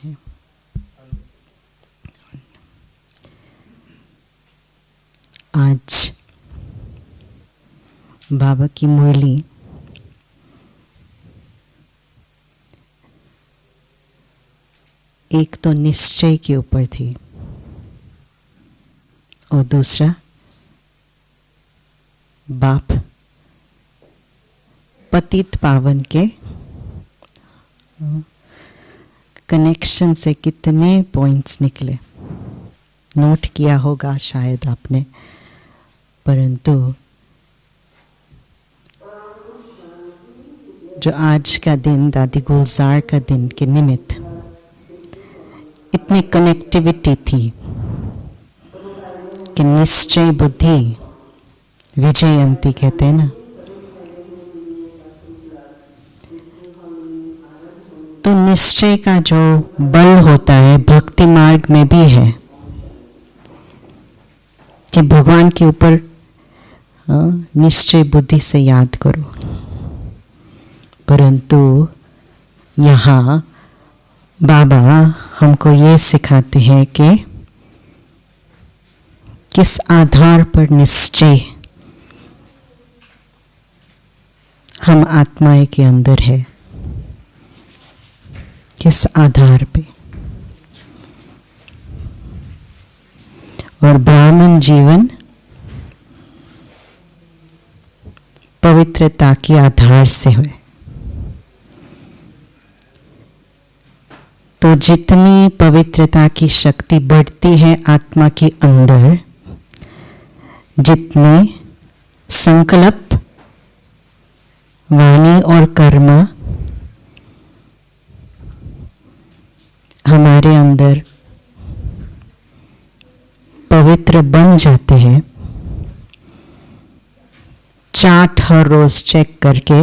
है। आज बाबा की मुरली एक तो निश्चय के ऊपर थी और दूसरा बाप पतित पावन के कनेक्शन से कितने पॉइंट्स निकले, नोट किया होगा शायद आपने। परंतु जो आज का दिन दादी गुलजार का दिन के निमित्त इतनी कनेक्टिविटी थी कि निश्चय बुद्धि विजयंती कहते हैं ना, तो निश्चय का जो बल होता है भक्ति मार्ग में भी है कि भगवान के ऊपर निश्चय बुद्धि से याद करो। परंतु यहाँ बाबा हमको ये सिखाते हैं कि किस आधार पर निश्चय हम आत्माएं के अंदर है, किस आधार पे। और ब्राह्मण जीवन पवित्रता के आधार से है। तो जितनी पवित्रता की शक्ति बढ़ती है आत्मा के अंदर, जितने संकल्प वाणी और कर्म हमारे अंदर पवित्र बन जाते हैं, चार्ट हर रोज चेक करके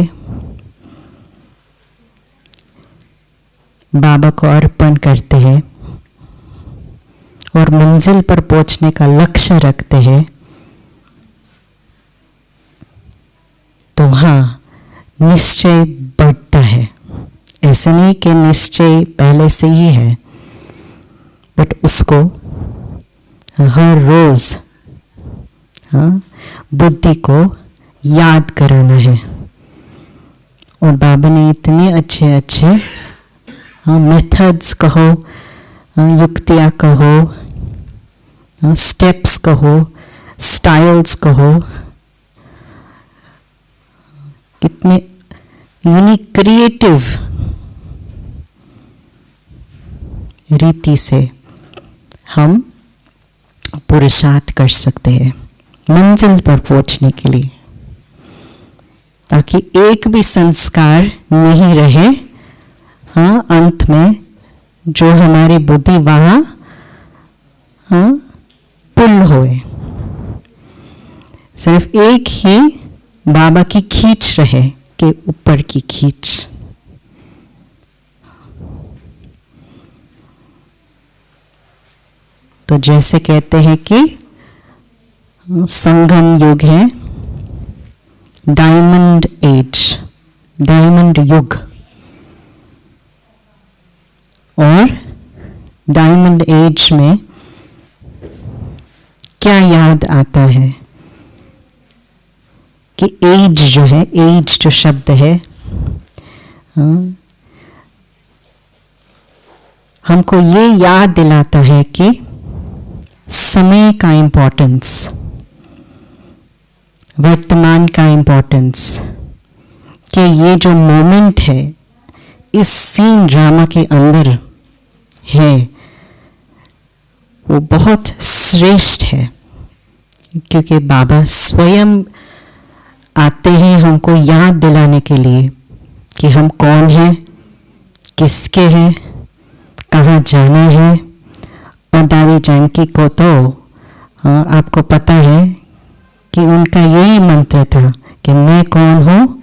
बाबा को अर्पण करते हैं और मंजिल पर पहुंचने का लक्ष्य रखते हैं, तो वहाँ निश्चय बढ़ता है। ऐसा नहीं कि निश्चय पहले से ही है, बट उसको हर रोज बुद्धि को याद कराना है। और बाबा ने इतने अच्छे अच्छे मेथड्स कहो, युक्तियाँ कहो, स्टेप्स कहो, स्टाइल्स कहो, कितने यूनिक क्रिएटिव रीति से हम पुरुषार्थ कर सकते हैं मंजिल पर पहुंचने के लिए, ताकि एक भी संस्कार नहीं रहे अंत में जो हमारी बुद्धि वहां पुल होए। सिर्फ एक ही बाबा की खींच रहे कि ऊपर की खींच। तो जैसे कहते हैं कि संगम युग है, डायमंड एज, डायमंड युग। और डायमंड एज में क्या याद आता है कि एज जो है, एज जो शब्द है हमको ये याद दिलाता है कि समय का इम्पोर्टेंस, वर्तमान का इम्पोर्टेंस, कि ये जो मोमेंट है इस सीन ड्रामा के अंदर है वो बहुत श्रेष्ठ है। क्योंकि बाबा स्वयं आते हैं हमको याद दिलाने के लिए कि हम कौन हैं, किसके हैं, कहाँ जाना है। और दादी जानकी को तो आपको पता है कि उनका यही मंत्र था कि मैं कौन हूँ,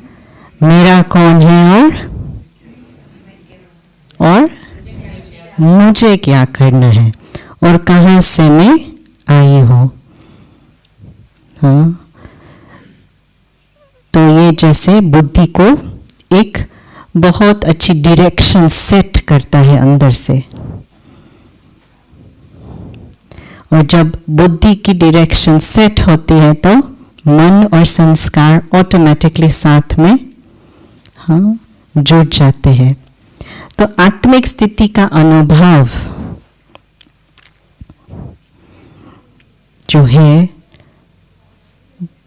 मेरा कौन है और मुझे क्या करना है और कहाँ से मैं आई हूँ। तो ये जैसे बुद्धि को एक बहुत अच्छी डायरेक्शन सेट करता है अंदर से। और जब बुद्धि की डायरेक्शन सेट होती है तो मन और संस्कार ऑटोमेटिकली साथ में जुड़ जाते हैं। तो आत्मिक स्थिति का अनुभव जो है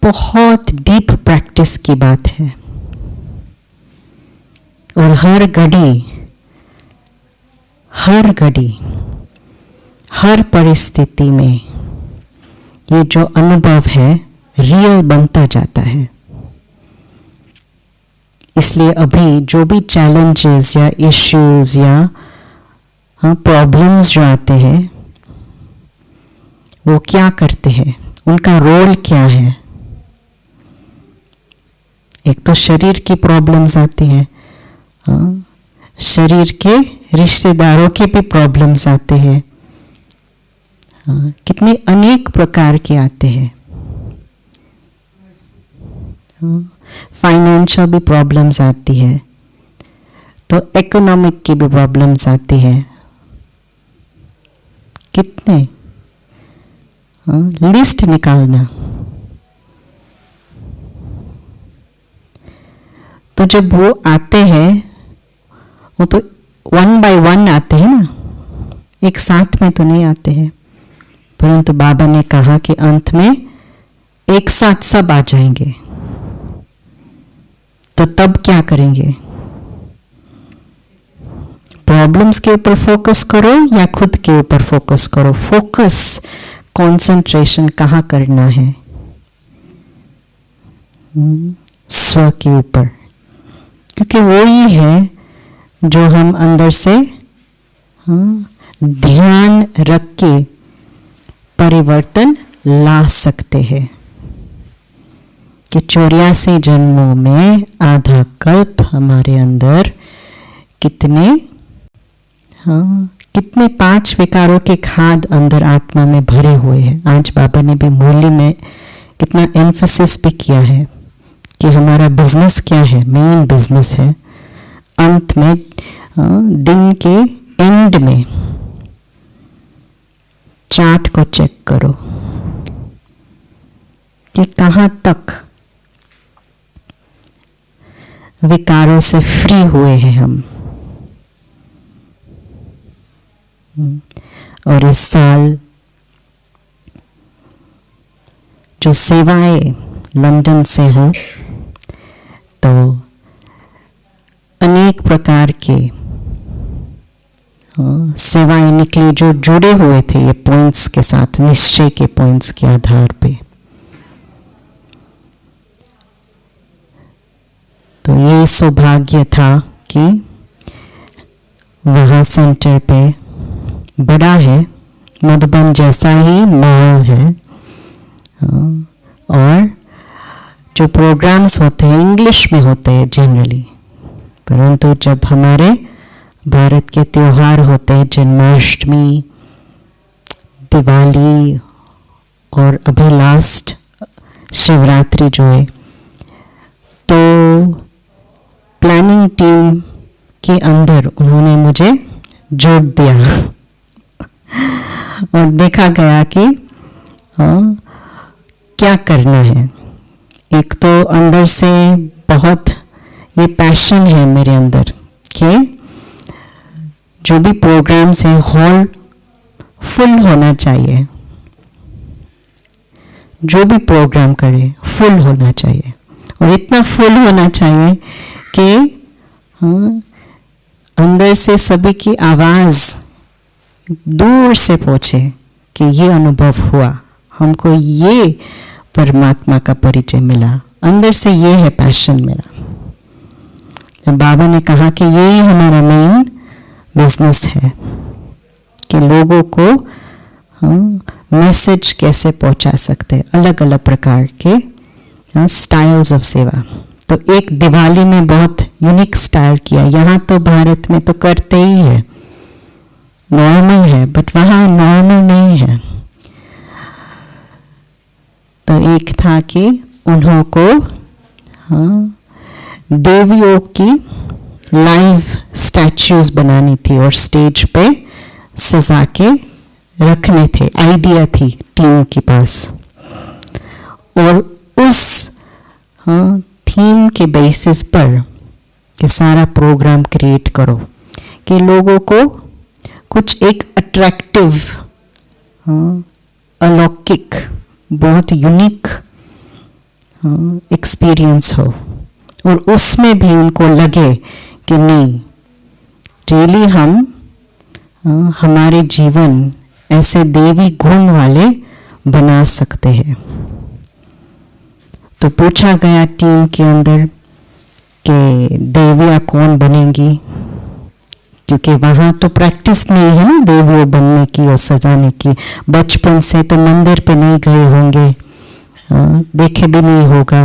बहुत डीप प्रैक्टिस की बात है, और हर घड़ी हर परिस्थिति में ये जो अनुभव है रियल बनता जाता है। इसलिए अभी जो भी चैलेंजेस या इश्यूज या प्रॉब्लम्स जो आते हैं वो क्या करते हैं, उनका रोल क्या है। एक तो शरीर की प्रॉब्लम्स आती है, शरीर के रिश्तेदारों के भी प्रॉब्लम्स आते हैं, कितने अनेक प्रकार के आते हैं। फाइनेंशियल भी प्रॉब्लम्स आती है, तो इकोनॉमिक की भी प्रॉब्लम्स आती है। कितने लिस्ट निकालना। तो जब वो आते हैं वो तो 1 by 1 आते हैं ना, एक साथ में तो नहीं आते हैं, परंतु बाबा ने कहा कि अंत में एक साथ सब आ जाएंगे। तो तब क्या करेंगे? प्रॉब्लम्स के ऊपर फोकस करो या खुद के ऊपर फोकस करो? फोकस, कंसंट्रेशन कहाँ करना है? स्व के ऊपर, क्योंकि वो ही है जो हम अंदर से ध्यान रख के परिवर्तन ला सकते हैं। कि 84 जन्मों में आधा कल्प हमारे अंदर कितने 5 विकारों के खाद अंदर आत्मा में भरे हुए हैं। आज बाबा ने भी मुरली में कितना एम्फसिस भी किया है कि हमारा बिजनेस क्या है, मेन बिजनेस है अंत में, दिन के एंड में चार्ट को चेक करो कि कहाँ तक विकारों से फ्री हुए हैं हम। और इस साल जो सेवाएं लंदन से हो, तो अनेक प्रकार के सेवाएं निकली जो जुड़े हुए थे ये पॉइंट्स के साथ, निश्चय के पॉइंट्स के आधार पे। तो ये सौभाग्य था कि वहाँ सेंटर पे बड़ा है, मधुबन जैसा ही माहौल है, और जो प्रोग्राम्स होते हैं इंग्लिश में होते हैं जनरली, परंतु जब हमारे भारत के त्योहार होते हैं, जन्माष्टमी, दिवाली और अभी लास्ट शिवरात्रि जो है, तो प्लानिंग टीम के अंदर उन्होंने मुझे जोड़ दिया और देखा गया कि क्या करना है। एक तो अंदर से बहुत ये पैशन है मेरे अंदर कि जो भी प्रोग्राम्स है हॉल फुल होना चाहिए, जो भी प्रोग्राम करे फुल होना चाहिए, और इतना फुल होना चाहिए कि अंदर से सभी की आवाज दूर से पहुंचे कि ये अनुभव हुआ, हमको ये परमात्मा का परिचय मिला। अंदर से ये है पैशन मेरा। जब बाबा ने कहा कि यही हमारा मेन बिजनेस है कि लोगों को मैसेज कैसे पहुंचा सकते हैं, अलग अलग प्रकार के स्टाइल्स ऑफ सेवा। तो एक दिवाली में बहुत यूनिक स्टाइल किया, यहाँ तो भारत में तो करते ही है, नॉर्मल है, बट वहाँ नॉर्मल नहीं है। तो एक था कि उन्हों को देवियों की लाइव स्टैच्यूज बनानी थी और स्टेज पे सजा के रखने थे, आइडिया थी टीम के पास, और उस थीम के बेसिस पर कि सारा प्रोग्राम क्रिएट करो कि लोगों को कुछ एक अट्रैक्टिव, अलौकिक, बहुत यूनिक एक्सपीरियंस हो, और उसमें भी उनको लगे कि नहीं, रियली हम हमारे जीवन ऐसे देवी गुण वाले बना सकते हैं। तो पूछा गया टीम के अंदर कि देवियाँ कौन बनेंगी, क्योंकि वहाँ तो प्रैक्टिस नहीं है ना देवियों बनने की और सजाने की। बचपन से तो मंदिर पे नहीं गए होंगे, देखे भी नहीं होगा,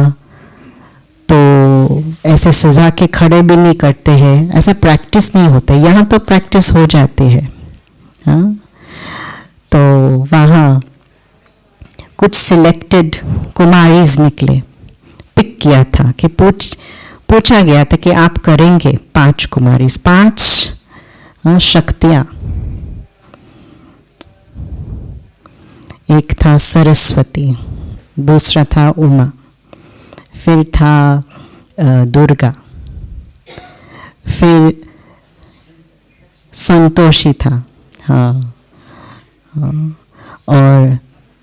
तो ऐसे सजा के खड़े भी नहीं करते हैं, ऐसा प्रैक्टिस नहीं होता। यहाँ तो प्रैक्टिस हो जाती है। तो वहाँ कुछ सिलेक्टेड कुमारीज निकले, पिक किया था कि पूछा गया था कि आप करेंगे 5 कुमारीज, 5 शक्तियाँ। एक था सरस्वती, दूसरा था उमा, फिर था दुर्गा, फिर संतोषी था, हाँ, और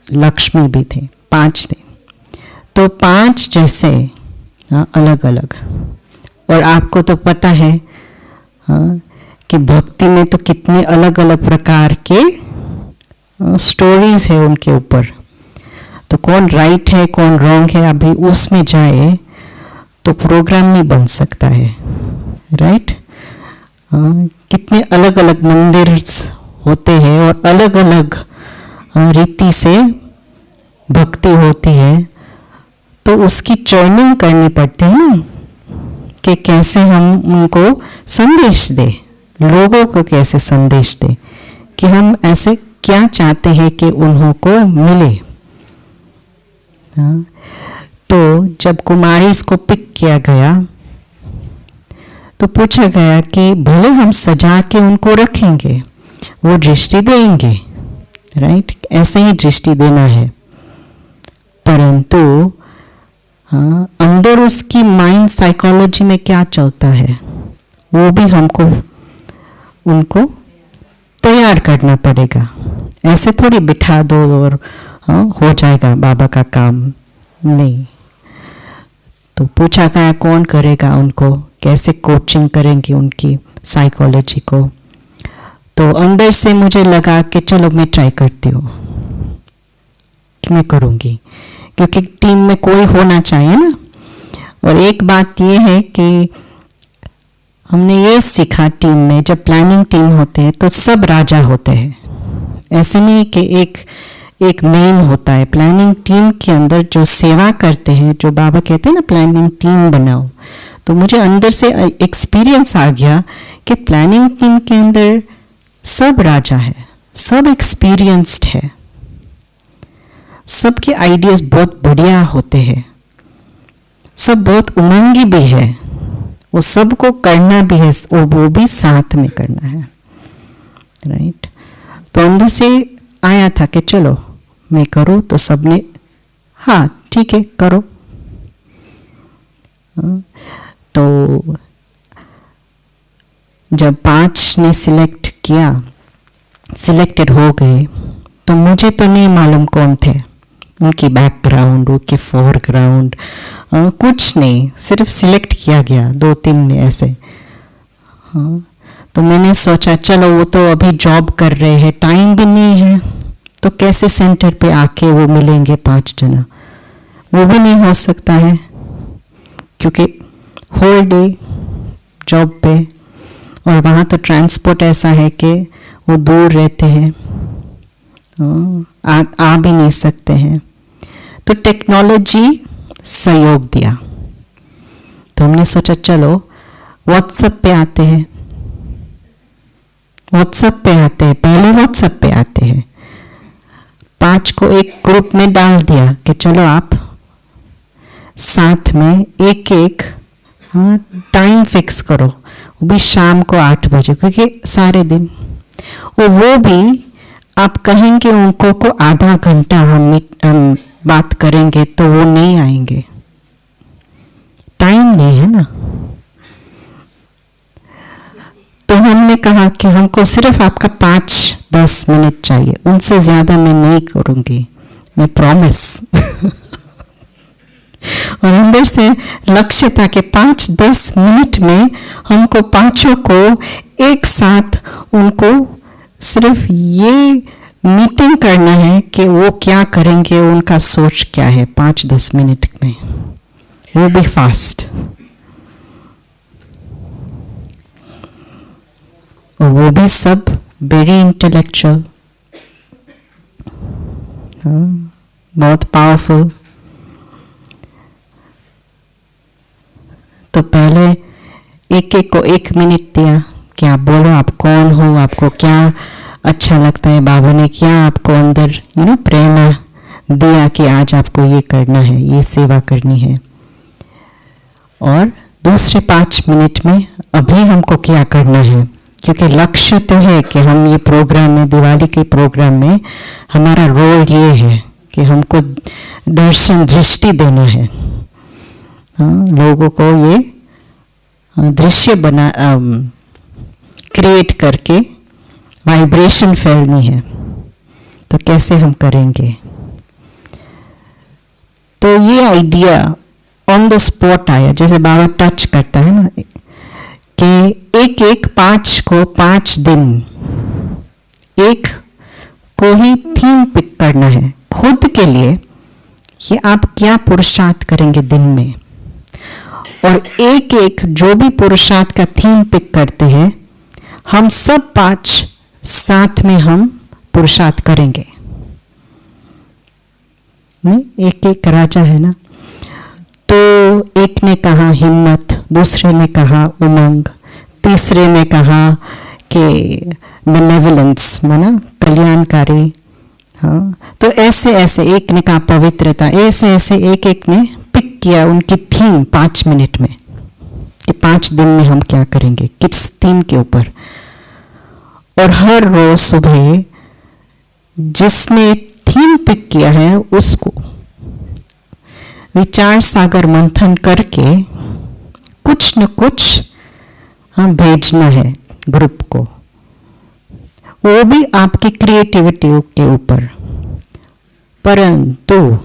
लक्ष्मी भी थे, 5 थे। तो 5 जैसे अलग अलग। और आपको तो पता है कि भक्ति में तो कितने अलग अलग प्रकार के स्टोरीज है उनके ऊपर। तो कौन राइट है कौन रॉन्ग है, अभी उसमें जाए तो प्रोग्राम नहीं बन सकता है, राइट। कितने अलग अलग मंदिर होते हैं और अलग अलग रीति से भक्ति होती है, तो उसकी ट्रेनिंग करनी पड़ती है ना कि कैसे हम उनको संदेश दें, लोगों को कैसे संदेश दें कि हम ऐसे क्या चाहते हैं कि उन्हों को मिले। तो जब कुमारी इसको पिक किया गया तो पूछा गया कि भले हम सजा के उनको रखेंगे, वो दृष्टि देंगे, राइट, ऐसे ही दृष्टि देना है, परंतु अंदर उसकी माइंड साइकोलॉजी में क्या चलता है वो भी हमको उनको तैयार करना पड़ेगा। ऐसे थोड़ी बिठा दो और हो जाएगा बाबा का काम, नहीं। तो पूछा गया कौन करेगा उनको, कैसे कोचिंग करेंगे उनकी साइकोलॉजी को। तो अंदर से मुझे लगा कि चलो मैं ट्राई करती हूँ कि मैं करूँगी, क्योंकि टीम में कोई होना चाहिए ना। और एक बात ये है कि हमने ये सीखा टीम में, जब प्लानिंग टीम होते हैं तो सब राजा होते हैं, ऐसे नहीं कि एक मेन होता है। प्लानिंग टीम के अंदर जो सेवा करते हैं, जो बाबा कहते हैं ना प्लानिंग टीम बनाओ, तो मुझे अंदर से एक्सपीरियंस आ गया कि प्लानिंग टीम के अंदर सब राजा है, सब एक्सपीरियंस्ड है, सबके आइडियाज बहुत बढ़िया होते हैं, सब बहुत उमंगी भी है, वो सबको करना भी है, वो भी साथ में करना है, राइट। तो अंदर से आया था कि चलो मैं करूँ, तो सबने हाँ ठीक है करो। तो जब 5 ने सिलेक्टेड हो गए, तो मुझे तो नहीं मालूम कौन थे, उनकी बैकग्राउंड, उनके फोरग्राउंड, कुछ नहीं, सिर्फ सिलेक्ट किया गया 2-3 ने ऐसे। तो मैंने सोचा चलो वो तो अभी जॉब कर रहे हैं, टाइम भी नहीं है, तो कैसे सेंटर पे आके वो मिलेंगे 5 जना, वो भी नहीं हो सकता है, क्योंकि होल डे जॉब पे, और वहाँ तो ट्रांसपोर्ट ऐसा है कि वो दूर रहते हैं, आ भी नहीं सकते हैं। तो टेक्नोलॉजी सहयोग दिया, तो हमने सोचा चलो व्हाट्सएप पे आते हैं, पहले व्हाट्सएप पे आते हैं। 5 को एक ग्रुप में डाल दिया कि चलो आप साथ में एक टाइम फिक्स करो, वो भी शाम को 8 बजे, क्योंकि सारे दिन वो भी आप कहेंगे उनको को आधा घंटा हम बात करेंगे तो वो नहीं आएंगे, टाइम नहीं है ना। तो हमने कहा कि हमको सिर्फ आपका 5-10 मिनट चाहिए, उनसे ज्यादा मैं नहीं करूंगी, मैं प्रॉमिस। और अंदर से लक्ष्य था कि 5-10 मिनट में हमको पांचों को एक साथ उनको सिर्फ ये मीटिंग करना है कि वो क्या करेंगे, उनका सोच क्या है 5-10 मिनट में, वो भी फास्ट। और वो भी सब वेरी इंटेलेक्चुअल, बहुत पावरफुल। तो पहले एक एक को 1 मिनट दिया कि आप बोलो आप कौन हो, आपको क्या अच्छा लगता है, बाबा ने क्या आपको अंदर प्रेरणा दिया कि आज आपको ये करना है, ये सेवा करनी है। और दूसरे 5 मिनट में अभी हमको क्या करना है, क्योंकि लक्ष्य तो है कि हम ये प्रोग्राम में, दिवाली के प्रोग्राम में हमारा रोल ये है कि हमको दर्शन दृष्टि देना है, लोगों को ये दृश्य बना क्रिएट करके वाइब्रेशन फैलनी है। तो कैसे हम करेंगे? तो ये आइडिया ऑन द स्पॉट आया, जैसे बाबा टच करता है ना, कि एक 5 को 5 दिन एक को ही थीम पिक करना है खुद के लिए कि आप क्या पुरुषार्थ करेंगे दिन में। और एक जो भी पुरुषार्थ का थीम पिक करते हैं, हम सब 5 साथ में हम पुरुषार्थ करेंगे। नहीं, एक राजा है ना, तो एक ने कहा हिम्मत, दूसरे ने कहा उमंग, तीसरे ने कहा कि बेनेवलेंस, माना कल्याणकारी। हाँ, तो ऐसे ऐसे एक ने कहा पवित्रता, ऐसे ऐसे एक ने पिक किया उनकी थीम 5 मिनट में कि 5 दिन में हम क्या करेंगे, किस थीम के ऊपर। और हर रोज सुबह जिसने थीम पिक किया है उसको विचार सागर मंथन करके कुछ न कुछ भेजना है ग्रुप को, वो भी आपकी क्रिएटिविटी के ऊपर। परंतु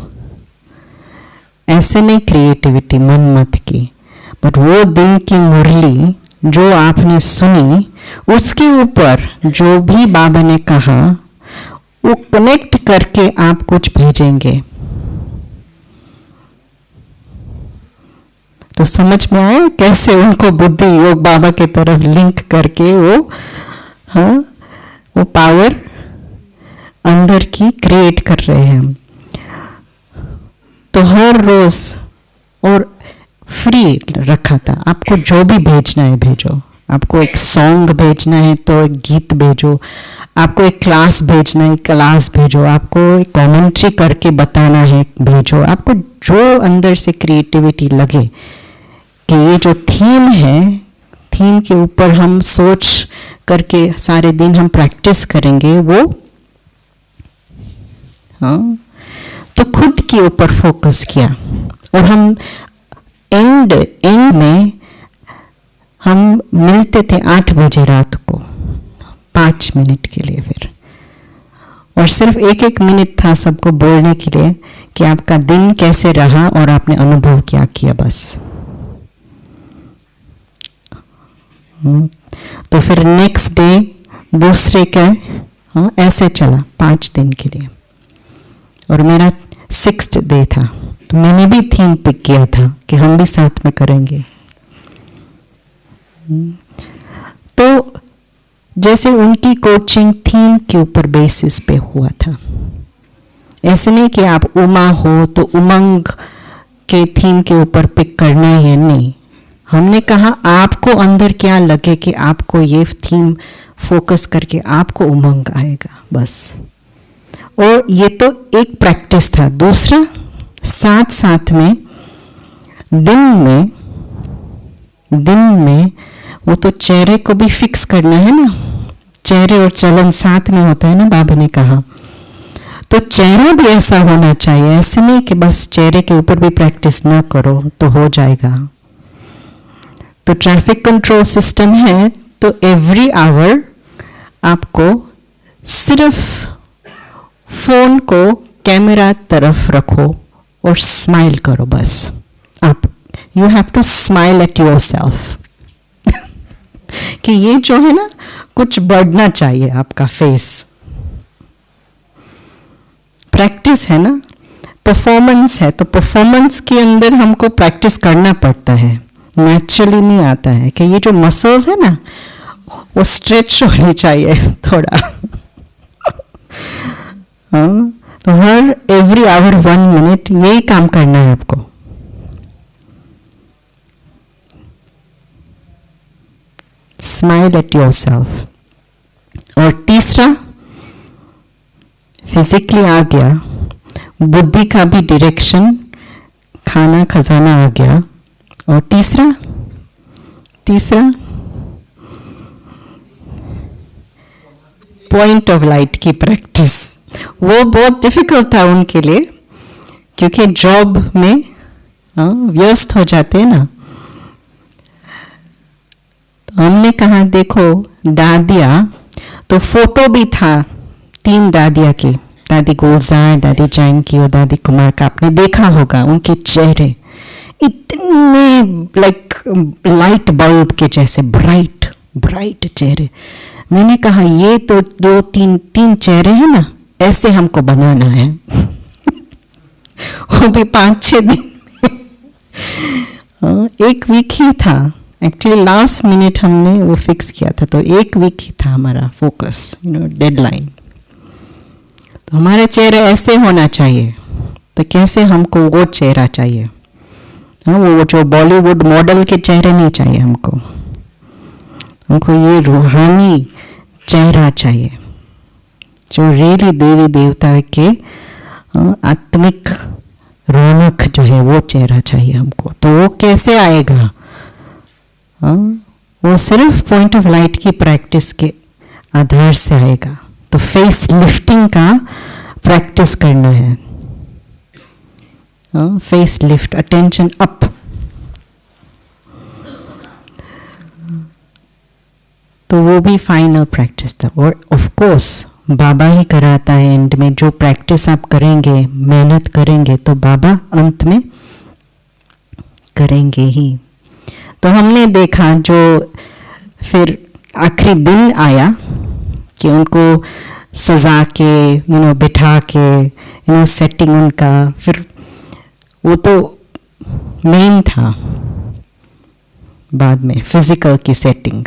ऐसे नहीं क्रिएटिविटी मन मत की, बट वो दिन की मुरली जो आपने सुनी उसके ऊपर जो भी बाबा ने कहा वो कनेक्ट करके आप कुछ भेजेंगे। तो समझ में आया कैसे उनको बुद्धि योग बाबा के तरफ लिंक करके वो पावर अंदर की क्रिएट कर रहे हैं। तो हर रोज और फ्री रखा था, आपको जो भी भेजना है भेजो। आपको एक सॉन्ग भेजना है तो एक गीत भेजो, आपको एक क्लास भेजना है क्लास भेजो, आपको एक कमेंट्री करके बताना है भेजो। आपको जो अंदर से क्रिएटिविटी लगे कि ये जो थीम है, थीम के ऊपर हम सोच करके सारे दिन हम प्रैक्टिस करेंगे वो। हाँ, तो खुद के ऊपर फोकस किया। और हम एंड में हम मिलते थे 8 बजे रात को 5 मिनट के लिए फिर, और सिर्फ 1 मिनट था सबको बोलने के लिए कि आपका दिन कैसे रहा और आपने अनुभव क्या किया, बस। तो फिर नेक्स्ट डे दूसरे का ऐसे चला 5 दिन के लिए। और मेरा 6th डे था, तो मैंने भी थीम पिक किया था कि हम भी साथ में करेंगे। तो जैसे उनकी कोचिंग थीम के ऊपर बेसिस पे हुआ था, ऐसे नहीं कि आप उमा हो तो उमंग के थीम के ऊपर पिक करना है, नहीं। हमने कहा आपको अंदर क्या लगे कि आपको ये थीम फोकस करके आपको उमंग आएगा, बस। और ये तो एक प्रैक्टिस था। दूसरा, साथ साथ में दिन में वो तो चेहरे को भी फिक्स करना है ना, चेहरे और चलन साथ में होता है ना, बाबा ने कहा। तो चेहरा भी ऐसा होना चाहिए, ऐसे नहीं कि बस चेहरे के ऊपर भी प्रैक्टिस ना करो तो हो जाएगा। तो ट्रैफिक कंट्रोल सिस्टम है, तो एवरी आवर आपको सिर्फ फोन को कैमरा तरफ रखो और स्माइल करो बस। आप you have to smile at yourself कि ये जो है ना कुछ बढ़ना चाहिए आपका फेस। प्रैक्टिस है ना, परफॉर्मेंस है, तो परफॉर्मेंस के अंदर हमको प्रैक्टिस करना पड़ता है, नेचुरली नहीं आता है। कि ये जो मसल्स है ना वो स्ट्रेच होनी चाहिए थोड़ा हाँ, तो हर एवरी आवर 1 मिनट यही काम करना है आपको। Smile at your self. और तीसरा, फिजिकली आ गया, बुद्धि का भी डायरेक्शन, खाना खजाना आ गया। और तीसरा पॉइंट ऑफ लाइट की प्रैक्टिस। वो बहुत डिफिकल्ट था उनके लिए, क्योंकि जॉब में व्यस्त हो जाते हैं ना। तो हमने कहा देखो दादियाँ, तो फोटो भी था 3 दादियाँ की, दादी गुलजार, दादी जानकी और दादी कुमार का। आपने देखा होगा उनके चेहरे इतने लाइट बल्ब के जैसे ब्राइट चेहरे। मैंने कहा ये तो जो तीन चेहरे हैं ना, ऐसे हमको बनाना है वो भी 5-6 दिन में। 1 वीक ही था एक्चुअली, लास्ट मिनट हमने वो फिक्स किया था, तो 1 वीक ही था हमारा फोकस, डेडलाइन। तो हमारा चेहरा ऐसे होना चाहिए। तो कैसे हमको वो चेहरा चाहिए, वो जो बॉलीवुड मॉडल के चेहरे नहीं चाहिए हमको ये रूहानी चेहरा चाहिए, जो रियली देवी देवता के आत्मिक रौनक जो है वो चेहरा चाहिए हमको। तो वो कैसे आएगा? वो सिर्फ पॉइंट ऑफ लाइट की प्रैक्टिस के आधार से आएगा। तो फेस लिफ्टिंग का प्रैक्टिस करना है। Face lift, attention up. तो वो भी फाइनल प्रैक्टिस था। और ऑफ कोर्स बाबा ही कराता है एंड में। जो प्रैक्टिस आप करेंगे, मेहनत करेंगे, तो बाबा अंत में करेंगे ही। तो हमने देखा जो फिर आखिरी दिन आया कि उनको सजा के बिठा के सेटिंग उनका, फिर वो तो मेन था। बाद में फिजिकल की सेटिंग,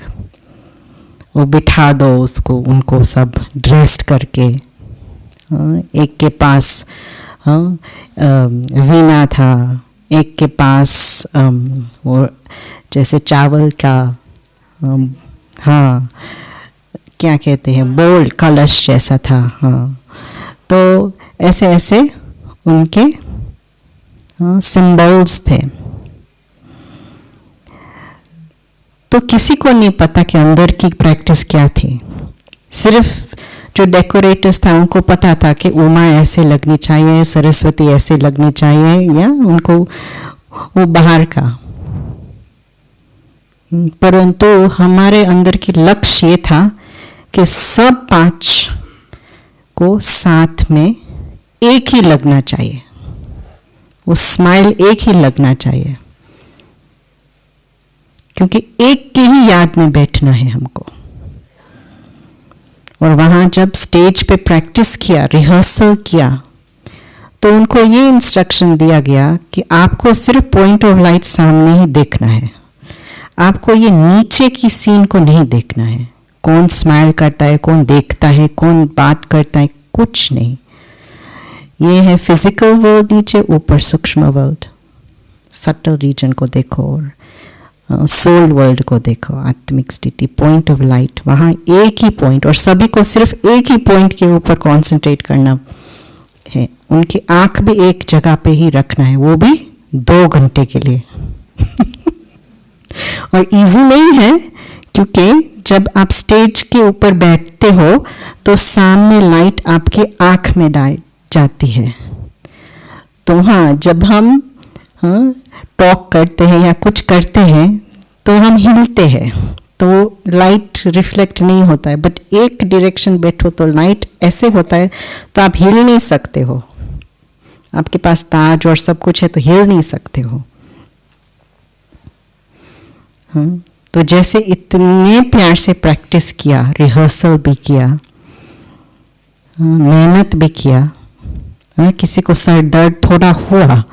वो बिठा दो उसको, उनको सब ड्रेस्ड करके। एक के पास वीणा था, एक के पास वो जैसे चावल का क्या कहते हैं, बोल कलश जैसा था। तो ऐसे ऐसे उनके सिंबल्स थे। तो किसी को नहीं पता कि अंदर की प्रैक्टिस क्या थी। सिर्फ जो डेकोरेटर्स था उनको पता था कि उमा ऐसे लगनी चाहिए, सरस्वती ऐसे लगनी चाहिए, या उनको वो बाहर का। परंतु हमारे अंदर की लक्ष्य ये था कि सब 5 को साथ में एक ही लगना चाहिए, वो स्माइल एक ही लगना चाहिए, क्योंकि एक की ही याद में बैठना है हमको। और वहां जब स्टेज पे प्रैक्टिस किया, रिहर्सल किया, तो उनको ये इंस्ट्रक्शन दिया गया कि आपको सिर्फ पॉइंट ऑफ लाइट सामने ही देखना है, आपको ये नीचे की सीन को नहीं देखना है। कौन स्माइल करता है, कौन देखता है, कौन बात करता है, कुछ नहीं। ये है फिजिकल वर्ल्ड नीचे, ऊपर सूक्ष्म वर्ल्ड, सटल रीजन को देखो, और सोल वर्ल्ड को देखो, आत्मिक स्थिति, पॉइंट ऑफ लाइट। वहाँ एक ही पॉइंट, और सभी को सिर्फ एक ही पॉइंट के ऊपर कंसंट्रेट करना है। उनकी आंख भी एक जगह पे ही रखना है, वो भी 2 घंटे के लिए और इजी नहीं है, क्योंकि जब आप स्टेज के ऊपर बैठते हो तो सामने लाइट आपके आँख में जाती है। तो हाँ, जब हम टॉक करते हैं या कुछ करते हैं तो हम हिलते हैं, तो लाइट रिफ्लेक्ट नहीं होता है। बट एक डायरेक्शन बैठो तो लाइट ऐसे होता है, तो आप हिल नहीं सकते हो। आपके पास ताज और सब कुछ है तो हिल नहीं सकते हो। तो जैसे इतने प्यार से प्रैक्टिस किया, रिहर्सल भी किया, मेहनत भी किया, किसी को सर दर्द थोड़ा हुआ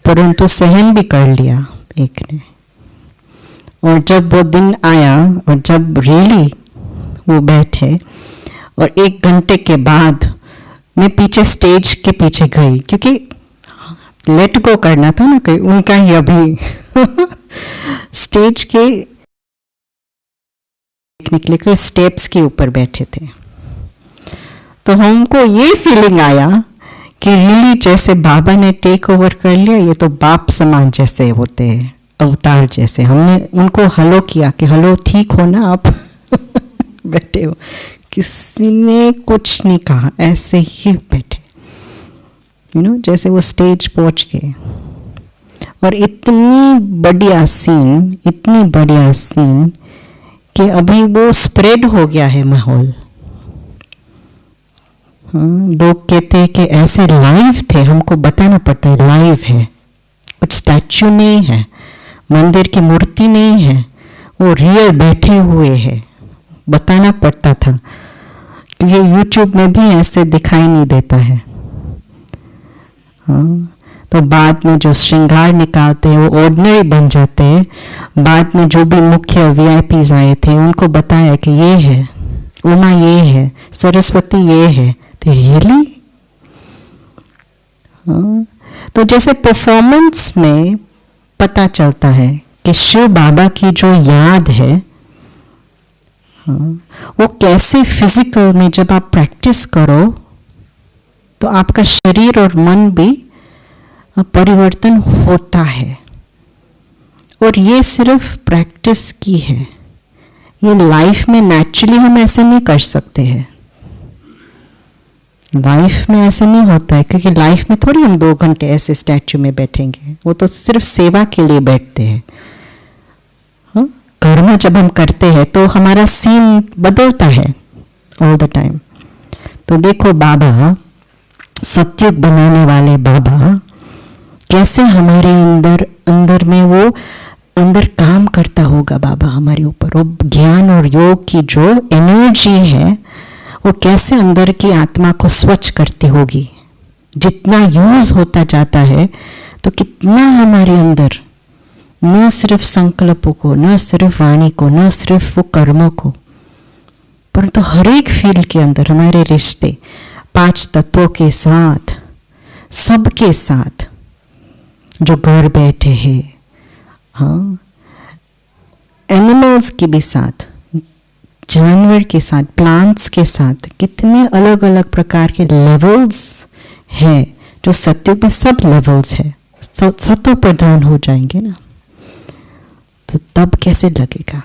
परंतु सहन भी कर लिया एक ने। और जब वो दिन आया और जब रियली वो बैठे और 1 घंटे के बाद मैं पीछे स्टेज के पीछे गई, क्योंकि लेट गो करना था ना कहीं उनका ही अभी स्टेज के निकले के स्टेप्स के ऊपर बैठे थे। तो हमको ये फीलिंग आया कि रियली जैसे बाबा ने टेक ओवर कर लिया, ये तो बाप समान जैसे होते हैं, अवतार जैसे। हमने उनको हेलो किया कि हेलो ठीक हो ना आप बैठे हो, किसी ने कुछ नहीं कहा, ऐसे ही बैठे, जैसे वो स्टेज पहुंच गए। और इतनी बढ़िया सीन कि अभी वो स्प्रेड हो गया है माहौल। लोग कहते हैं कि ऐसे लाइव थे, हमको बताना पड़ता है लाइव है, कुछ स्टैच्यू नहीं है, मंदिर की मूर्ति नहीं है, वो रियल बैठे हुए हैं, बताना पड़ता था। ये यूट्यूब में भी ऐसे दिखाई नहीं देता है। तो बाद में जो श्रृंगार निकालते हैं वो ऑर्डिनरी बन जाते हैं। बाद में जो भी मुख्य वीआईपीज आए थे उनको बताया कि ये है उमा, ये है सरस्वती, ये है। तो रियली तो जैसे परफॉर्मेंस में पता चलता है कि शिव बाबा की जो याद है वो कैसे फिजिकल में जब आप प्रैक्टिस करो तो आपका शरीर और मन भी परिवर्तन होता है। और ये सिर्फ प्रैक्टिस की है, ये लाइफ में नेचुरली हम ऐसा नहीं कर सकते हैं। लाइफ में ऐसा नहीं होता है, क्योंकि लाइफ में थोड़ी हम 2 घंटे ऐसे स्टैच्यू में बैठेंगे, वो तो सिर्फ सेवा के लिए बैठते हैं। कर्म जब हम करते हैं तो हमारा सीन बदलता है ऑल द टाइम। तो देखो बाबा, सत्युग बनाने वाले बाबा कैसे हमारे अंदर में वो अंदर काम करता होगा बाबा हमारे ऊपर। वो ज्ञान और योग की जो एनर्जी है वो कैसे अंदर की आत्मा को स्वच्छ करती होगी। जितना यूज होता जाता है तो कितना हमारे अंदर न सिर्फ संकल्पों को, न सिर्फ वाणी को, न सिर्फ वो कर्मों को, परंतु हर एक फील्ड के अंदर हमारे रिश्ते 5 तत्वों के साथ, सबके साथ, जो घर बैठे हैं, हाँ, एनिमल्स के भी साथ, जानवर के साथ, प्लांट्स के साथ, कितने अलग अलग प्रकार के लेवल्स हैं। जो सत्युग में सब लेवल्स है, सत्व प्रधान हो जाएंगे ना, तो तब कैसे लगेगा।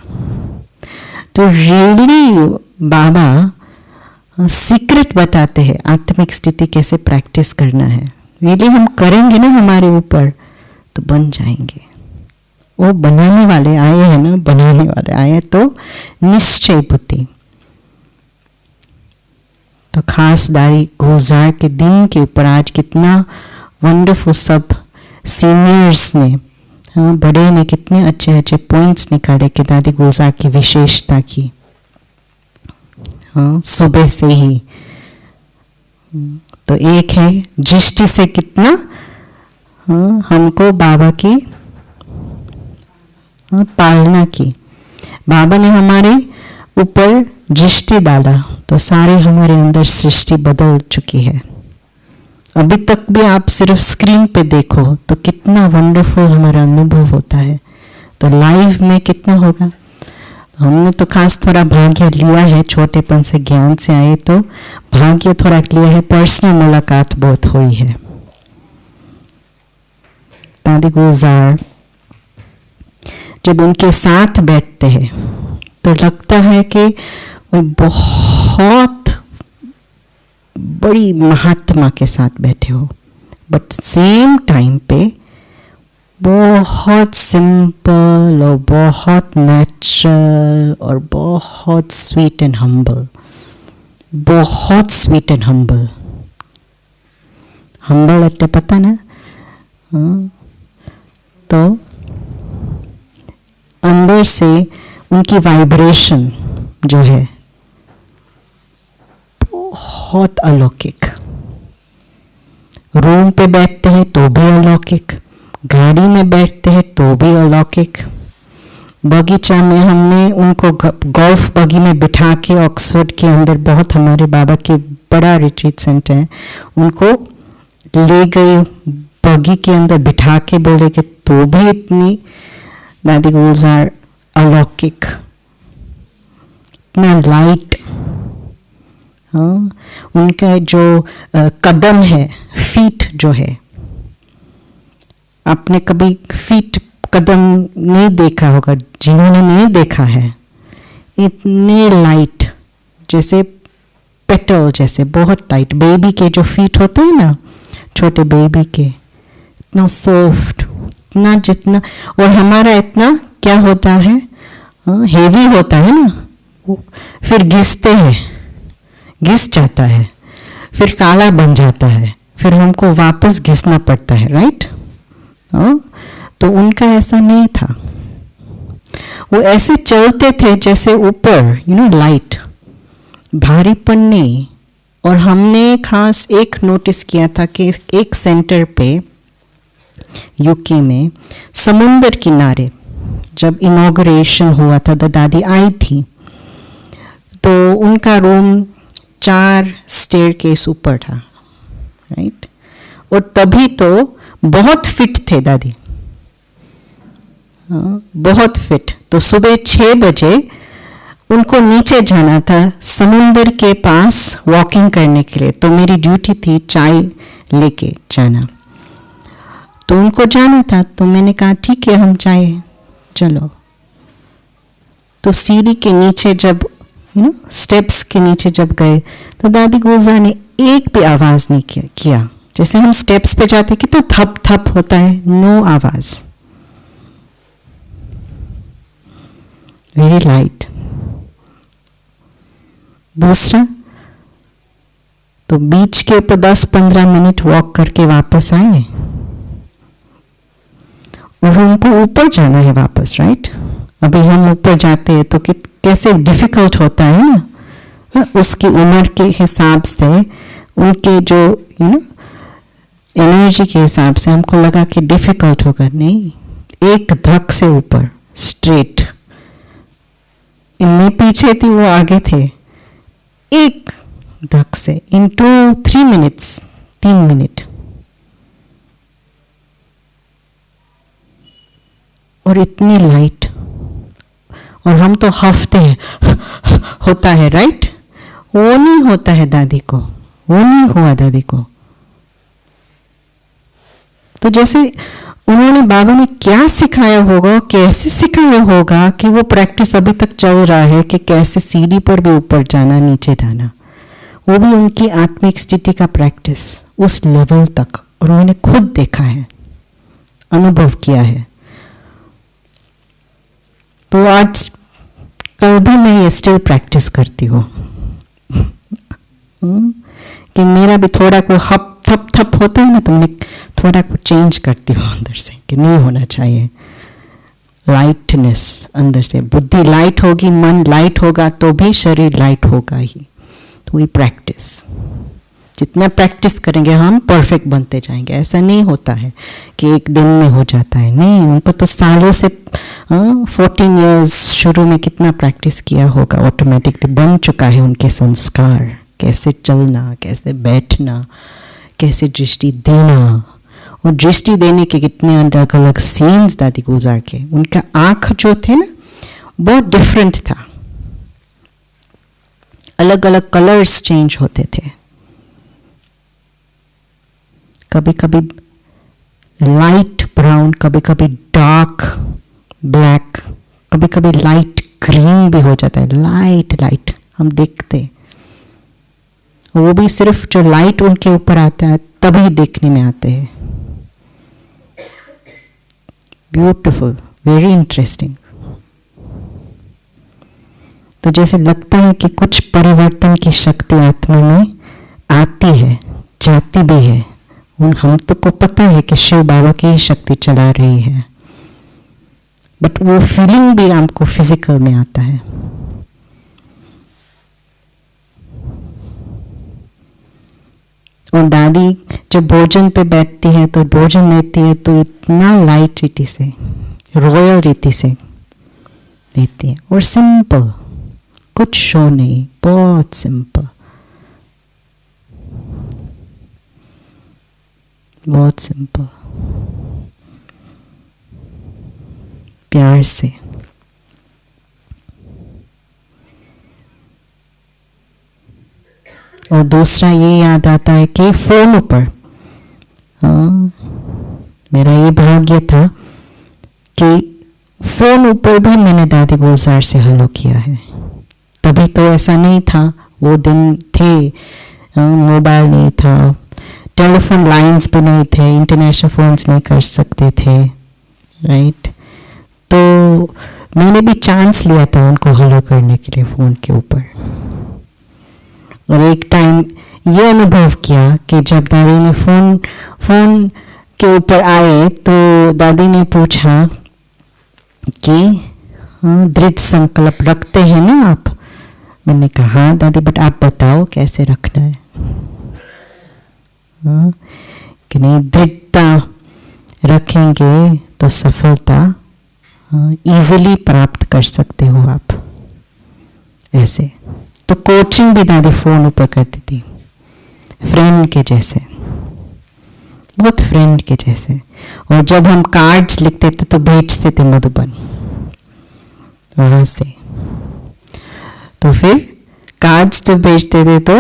तो रियली बाबा सीक्रेट बताते हैं आत्मिक स्थिति कैसे प्रैक्टिस करना है। रियली हम करेंगे ना हमारे ऊपर तो बन जाएंगे। वो बनाने वाले आए हैं ना, बनाने वाले आए तो निश्चय बुद्धि। तो खास दाई गुलजार के दिन के ऊपर आज कितना वंडरफुल सब सीनियर्स ने, हाँ, बड़े ने कितने अच्छे अच्छे पॉइंट्स निकाले कि दादी गुलजार की विशेषता की। हाँ, सुबह से ही तो एक है दृष्टि से कितना, हाँ, हमको बाबा की, हाँ, पालना की। बाबा ने हमारे ऊपर दृष्टि डाला तो सारे हमारे अंदर सृष्टि बदल चुकी है। अभी तक भी आप सिर्फ स्क्रीन पे देखो तो कितना वंडरफुल हमारा अनुभव होता है, तो लाइव में कितना होगा। हमने तो खास थोड़ा भाग्य लिया है, छोटेपन से ज्ञान से आए तो भाग्य थोड़ा लिया है, पर्सनल मुलाकात बहुत हुई है। दादी गुलजार जब उनके साथ बैठते हैं तो लगता है कि कोई बहुत बड़ी महात्मा के साथ बैठे हो, बट सेम टाइम पे बहुत सिंपल और बहुत नेचुरल और बहुत स्वीट एंड हम्बल, बहुत स्वीट एंड हम्बल. हम्बल अट्टे पता ना. तो अंदर से उनकी वाइब्रेशन जो है बहुत अलौकिक. रूम पे बैठते हैं तो भी अलौकिक, गाड़ी में बैठते हैं तो भी अलौकिक. बगीचा में हमने उनको गोल्फ बगी में बिठा के ऑक्सफोर्ड के अंदर, बहुत हमारे बाबा के बड़ा रिट्रीट सेंटर है, उनको ले गए बगी के अंदर बिठा के, बोले कि तो भी इतनी दादी गुलजार अलौकिक, इतना लाइट. हाँ, उनका जो कदम है, फीट जो है, आपने कभी फीट कदम नहीं देखा होगा, जिन्होंने नहीं देखा है, इतने लाइट, जैसे पेटल जैसे, बहुत लाइट. बेबी के जो फीट होते हैं ना, छोटे बेबी के, इतना सॉफ्ट, इतना जितना, और हमारा इतना क्या होता है, हेवी होता है ना, फिर घिसते हैं, घिस जाता है, फिर काला बन जाता है, फिर हमको वापस घिसना पड़ता है, राइट. तो उनका ऐसा नहीं था, वो ऐसे चलते थे जैसे ऊपर, लाइट, भारीपन नहीं. और हमने खास एक नोटिस किया था कि एक सेंटर पे यूके में समुंदर किनारे जब इनॉग्रेशन हुआ था, तो दादी आई थी, तो उनका रूम 4 स्टेयरकेस ऊपर था, राइट. और तभी तो बहुत फिट थे दादी, बहुत फिट. तो सुबह 6 बजे उनको नीचे जाना था समुंदर के पास वॉकिंग करने के लिए, तो मेरी ड्यूटी थी चाय लेके जाना. तो उनको जाना था, तो मैंने कहा ठीक है हम चाय चलो. तो सीढ़ी के नीचे जब स्टेप्स के नीचे जब गए, तो दादी गुलजार ने एक भी आवाज नहीं किया. जैसे हम स्टेप्स पे जाते कितना थप थप होता है, नो आवाज, वेरी लाइट. दूसरा, तो बीच के ऊपर 10-15 मिनट वॉक करके वापस आए, और उनको ऊपर जाना है वापस, राइट. अभी हम ऊपर जाते हैं तो कैसे डिफिकल्ट होता है ना, उसकी उम्र के हिसाब से, उनके जो एनर्जी के हिसाब से हमको लगा कि डिफिकल्ट होगा. नहीं, एक धक से ऊपर स्ट्रेट. मैं पीछे थी, वो आगे थे, एक धक से इन 2-3 मिनट्स, 3 मिनट. और इतनी लाइट, और हम तो हफ्ते होता है, राइट. वो नहीं होता है दादी को, वो नहीं हुआ दादी को. तो जैसे उन्होंने, बाबा ने क्या सिखाया होगा, कैसे सिखाया होगा कि वो प्रैक्टिस अभी तक चल रहा है कि कैसे सीढ़ी पर भी ऊपर जाना, नीचे जाना, वो भी उनकी आत्मिक स्थिति का प्रैक्टिस उस लेवल तक. और मैंने खुद देखा है, अनुभव किया है. तो आज कल भी मैं ये स्टिल प्रैक्टिस करती हूँ कि मेरा भी थोड़ा को हप थप थप होता है ना, तो मैं थोड़ा को चेंज करती हूँ अंदर से कि नहीं होना चाहिए. लाइटनेस अंदर से, बुद्धि लाइट होगी, मन लाइट होगा, तो भी शरीर लाइट होगा ही. तो वही प्रैक्टिस, जितना प्रैक्टिस करेंगे हम परफेक्ट बनते जाएंगे. ऐसा नहीं होता है कि एक दिन में हो जाता है, नहीं. उनको तो सालों से 14 इयर्स शुरू में कितना प्रैक्टिस किया होगा, ऑटोमेटिकली बन चुका है उनके संस्कार. कैसे चलना, कैसे बैठना, कैसे दृष्टि देना. और दृष्टि देने के कितने अलग अलग सीन्स दादी गुलजार के. उनका आंख जो थे ना, बहुत डिफरेंट था, अलग अलग कलर्स चेंज होते थे. कभी कभी लाइट ब्राउन, कभी कभी डार्क ब्लैक, कभी कभी लाइट ग्रीन भी हो जाता है, लाइट लाइट हम देखते हैं। वो भी सिर्फ जो लाइट उनके ऊपर आता है तभी देखने में आते हैं। Beautiful, very interesting. तो जैसे लगता है कि कुछ परिवर्तन की शक्ति आत्मा में आती है, जाती भी है। हम तो को पता है कि शिव बाबा की ही शक्ति चला रही है, बट वो फीलिंग भी हमको फिजिकल में आता है। और दादी जब भोजन पे बैठती है तो भोजन लेती है तो इतना लाइट रीति से, रॉयल रीति से लेती है, और सिंपल, कुछ शो नहीं, बहुत सिंपल, बहुत सिंपल, प्यार से। और दूसरा ये याद आता है कि फोन ऊपर, मेरा ये भाग्य था कि फोन ऊपर भी मैंने दादी गुलजार से हेलो किया है। तभी तो ऐसा नहीं था, वो दिन थे, मोबाइल नहीं था, टेलीफोन लाइंस भी नहीं थे, इंटरनेशनल फोन्स नहीं कर सकते थे, राइट। तो मैंने भी चांस लिया था उनको हेलो करने के लिए फोन के ऊपर। और एक टाइम ये अनुभव किया कि जब दादी ने फोन के ऊपर आए तो दादी ने पूछा कि दृढ़ संकल्प रखते हैं ना आप? मैंने कहा हाँ दादी, बट आप बताओ कैसे रखना है। कि नहीं, दृढ़ता रखेंगे तो सफलता इजीली प्राप्त कर सकते हो आप। ऐसे तो कोचिंग भी दादी फोन ऊपर करती थी, फ्रेंड के जैसे, बहुत फ्रेंड के जैसे। और जब हम कार्ड्स लिखते थे तो भेजते थे मधुबन, वहां से। तो फिर कार्ड्स जब भेजते थे तो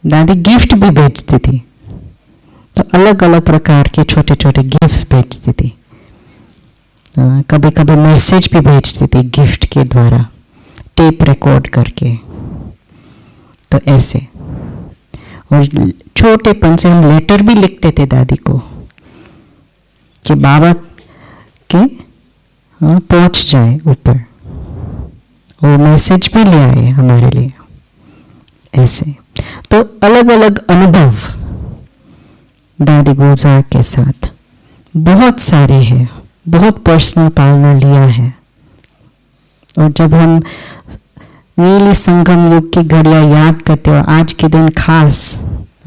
दादी गिफ्ट भी भेजती थी, तो अलग अलग प्रकार के छोटे छोटे गिफ्ट्स भेजती थी। कभी कभी मैसेज भी भेजती थी गिफ्ट के द्वारा, टेप रिकॉर्ड करके। तो ऐसे, और छोटेपन से हम लेटर भी लिखते थे दादी को कि बाबा के पहुंच जाए ऊपर, और मैसेज भी ले आए हमारे लिए। ऐसे तो अलग अलग अनुभव दादी गुलजार के साथ बहुत सारे हैं, बहुत पर्सनल पालना लिया है। और जब हम नीली संगम युग की घड़ियां याद करते हो, आज के दिन खास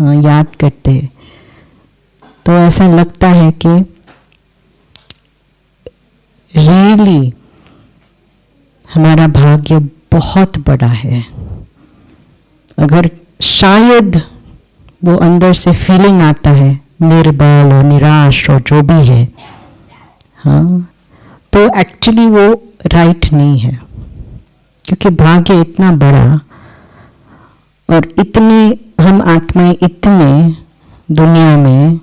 याद करते, तो ऐसा लगता है कि रियली हमारा भाग्य बहुत बड़ा है। अगर शायद वो अंदर से फीलिंग आता है निर्बल और निराश और जो भी है, हाँ, तो एक्चुअली वो राइट नहीं है। क्योंकि भाग्य इतना बड़ा, और इतने हम आत्माएं इतने दुनिया में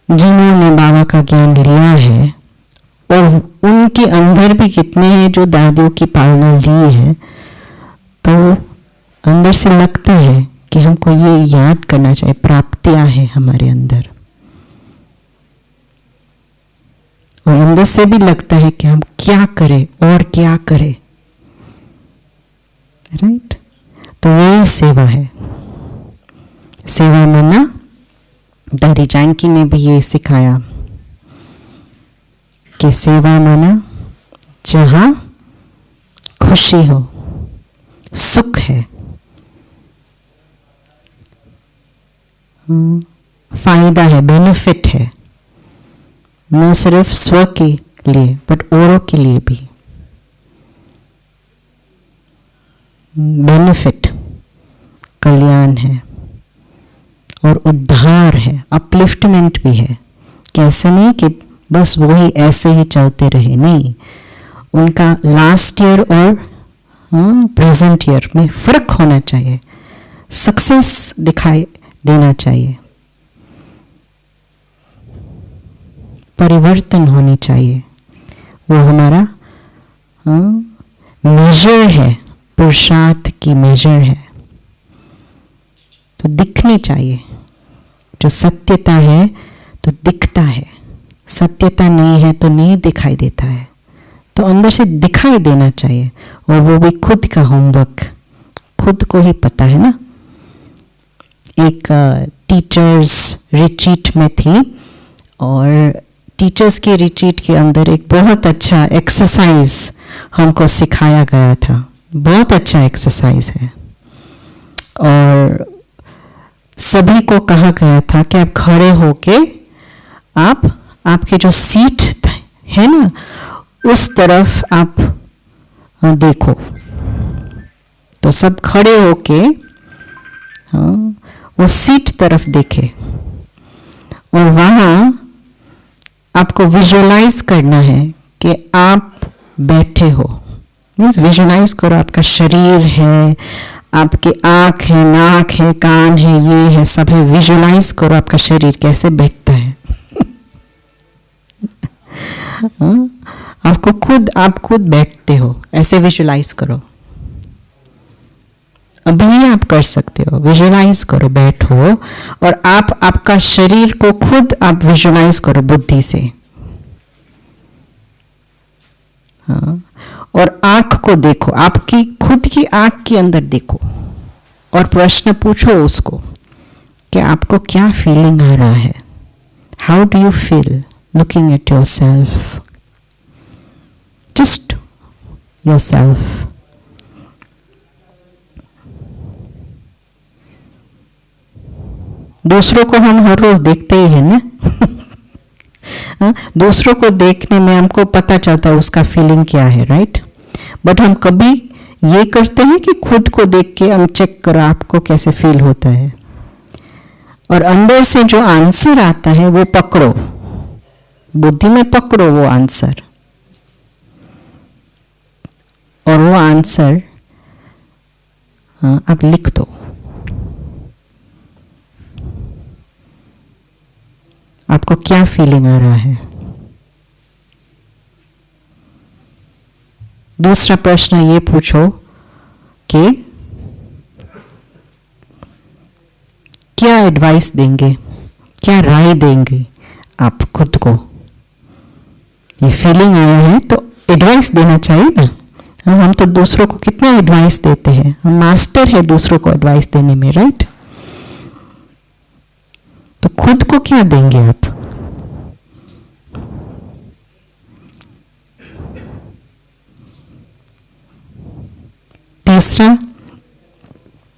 जिन्होंने बाबा का ज्ञान लिया है, और उनके अंदर भी कितने हैं जो दादियों की पालना ली है। तो अंदर से लगता है कि हमको ये याद करना चाहिए, प्राप्तियां हैं हमारे अंदर। और अंदर से भी लगता है कि हम क्या करें और क्या करें, राइट। तो यही सेवा है। सेवा माना, दादी जानकी ने भी ये सिखाया कि सेवा माना जहां खुशी हो, सुख है, फायदा है, बेनिफिट है, न सिर्फ स्व के लिए बट औरों के लिए भी बेनिफिट, कल्याण है और उद्धार है, अपलिफ्टमेंट भी है। कैसे नहीं कि बस वही ऐसे ही चलते रहे, नहीं, उनका लास्ट ईयर और प्रेजेंट ईयर में फर्क होना चाहिए, सक्सेस दिखाई देना चाहिए, परिवर्तन होनी चाहिए। वो हमारा मेजर है, पुरुषार्थ की मेजर है, तो दिखनी चाहिए। जो सत्यता है तो दिखता है, सत्यता नहीं है तो नहीं दिखाई देता है, तो अंदर से दिखाई देना चाहिए। और वो भी खुद का होमवर्क खुद को ही पता है ना। एक टीचर्स रिट्रीट में थी और टीचर्स के रिट्रीट के अंदर एक बहुत अच्छा एक्सरसाइज हमको सिखाया गया था। बहुत अच्छा एक्सरसाइज है और सभी को कहा गया था कि आप खड़े होके आप आपके जो सीट है ना उस तरफ आप देखो। तो सब खड़े होके वो सीट तरफ देखे और वहां आपको विजुअलाइज करना है कि आप बैठे हो। मीन्स विजुअलाइज करो, आपका शरीर है, आपकी आँख है, नाक है, कान है, ये है, सब है। विजुअलाइज करो आपका शरीर कैसे बैठता है। आप खुद बैठते हो, ऐसे विजुअलाइज करो। अभी आप कर सकते हो, विजुअलाइज करो, बैठो और आप आपका शरीर को खुद आप विजुअलाइज करो बुद्धि से। हाँ, और आंख को देखो, आपकी खुद की आंख के अंदर देखो और प्रश्न पूछो उसको कि आपको क्या फीलिंग आ रहा है। How do you feel looking at your self, just your self. दूसरों को हम हर रोज देखते ही हैं ना। दूसरों को देखने में हमको पता चलता है उसका फीलिंग क्या है, राइट। बट हम कभी ये करते हैं कि खुद को देख के हम चेक करो आपको कैसे फील होता है। और अंदर से जो आंसर आता है वो पकड़ो, बुद्धि में पकड़ो वो आंसर, और वो आंसर आप लिख दो। आपको क्या फीलिंग आ रहा है। दूसरा प्रश्न ये पूछो कि क्या एडवाइस देंगे, क्या राय देंगे आप खुद को। ये फीलिंग आया है तो एडवाइस देना चाहिए ना। हम तो दूसरों को कितना एडवाइस देते हैं, हम मास्टर है दूसरों को एडवाइस देने में, राइट। तो खुद को क्या देंगे आप। तीसरा,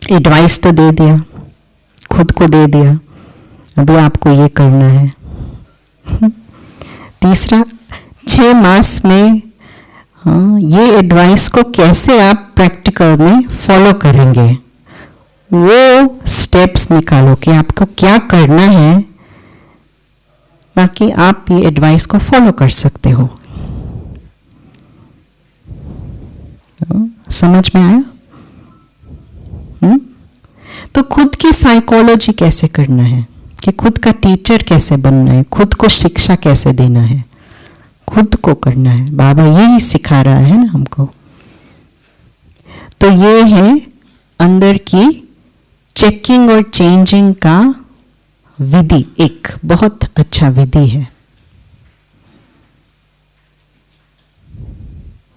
एडवाइस तो दे दिया, खुद को दे दिया, अभी आपको ये करना है। तीसरा, 6 मास में ये एडवाइस को कैसे आप प्रैक्टिकल में फॉलो करेंगे, वो स्टेप्स निकालो कि आपको क्या करना है ताकि आप ये एडवाइस को फॉलो कर सकते हो। समझ में आया। तो खुद की साइकोलॉजी कैसे करना है, कि खुद का टीचर कैसे बनना है, खुद को शिक्षा कैसे देना है, खुद को करना है। बाबा यही सिखा रहा है ना हमको। तो ये है अंदर की चेकिंग और चेंजिंग का विधि, एक बहुत अच्छा विधि है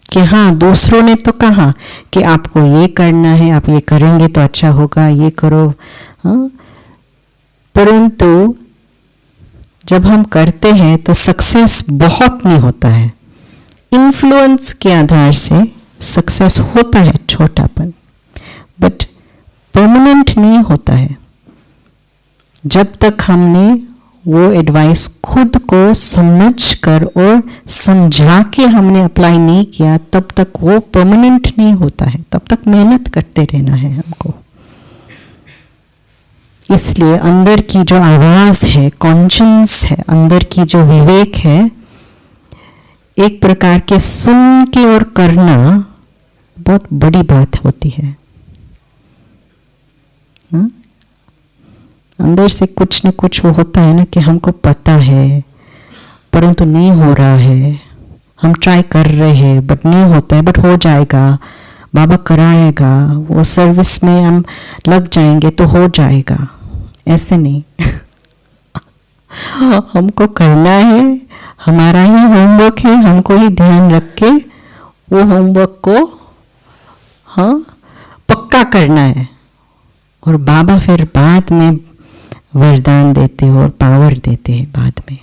कि हाँ, दूसरों ने तो कहा कि आपको ये करना है, आप ये करेंगे तो अच्छा होगा, ये करो। परंतु जब हम करते हैं तो सक्सेस बहुत नहीं होता है। इन्फ्लुएंस के आधार से सक्सेस होता है, छोटापन, बट परमानेंट नहीं होता है। जब तक हमने वो एडवाइस खुद को समझ कर और समझा के हमने अप्लाई नहीं किया, तब तक वो परमानेंट नहीं होता है। तब तक मेहनत करते रहना है हमको। इसलिए अंदर की जो आवाज है, कॉन्शियस है, अंदर की जो विवेक है, एक प्रकार के सुन के और करना बहुत बड़ी बात होती है। अंदर से कुछ न कुछ वो होता है ना कि हमको पता है परंतु नहीं हो रहा है, हम ट्राई कर रहे हैं बट नहीं होता है, बट हो जाएगा, बाबा कराएगा, वो सर्विस में हम लग जाएंगे तो हो जाएगा, ऐसे नहीं। हमको करना है, हमारा ही होमवर्क है, हमको ही ध्यान रख के वो होमवर्क को हाँ पक्का करना है। और बाबा फिर बाद में वरदान देते हैं और पावर देते हैं बाद में,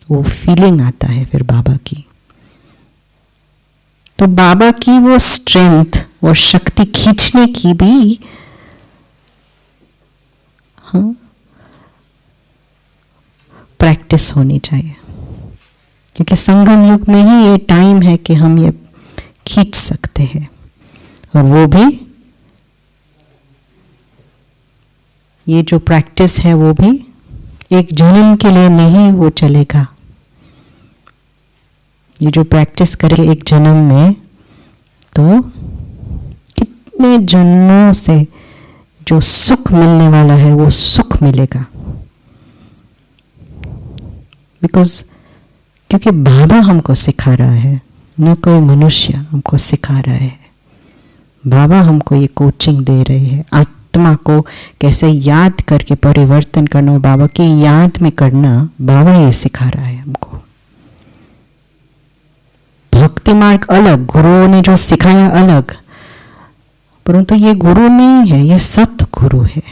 वो फीलिंग आता है फिर बाबा की। तो बाबा की वो स्ट्रेंथ और शक्ति खींचने की भी हाँ प्रैक्टिस होनी चाहिए, क्योंकि संगम युग में ही ये टाइम है कि हम ये खींच सकते हैं। और वो भी ये जो प्रैक्टिस है वो भी एक जन्म के लिए नहीं वो चलेगा। ये जो प्रैक्टिस करे एक जन्म में, तो कितने जन्मों से जो सुख मिलने वाला है वो सुख मिलेगा। बिकॉज क्योंकि बाबा हमको सिखा रहा है, न कोई मनुष्य हमको सिखा रहा है। बाबा हमको ये कोचिंग दे रहे हैं, आत्मा को कैसे याद करके परिवर्तन करना, बाबा की याद में करना, बाबा ये सिखा रहा है हमको। भक्ति मार्ग अलग, गुरुओं ने जो सिखाया अलग, परंतु ये गुरु नहीं है, ये सतगुरु है।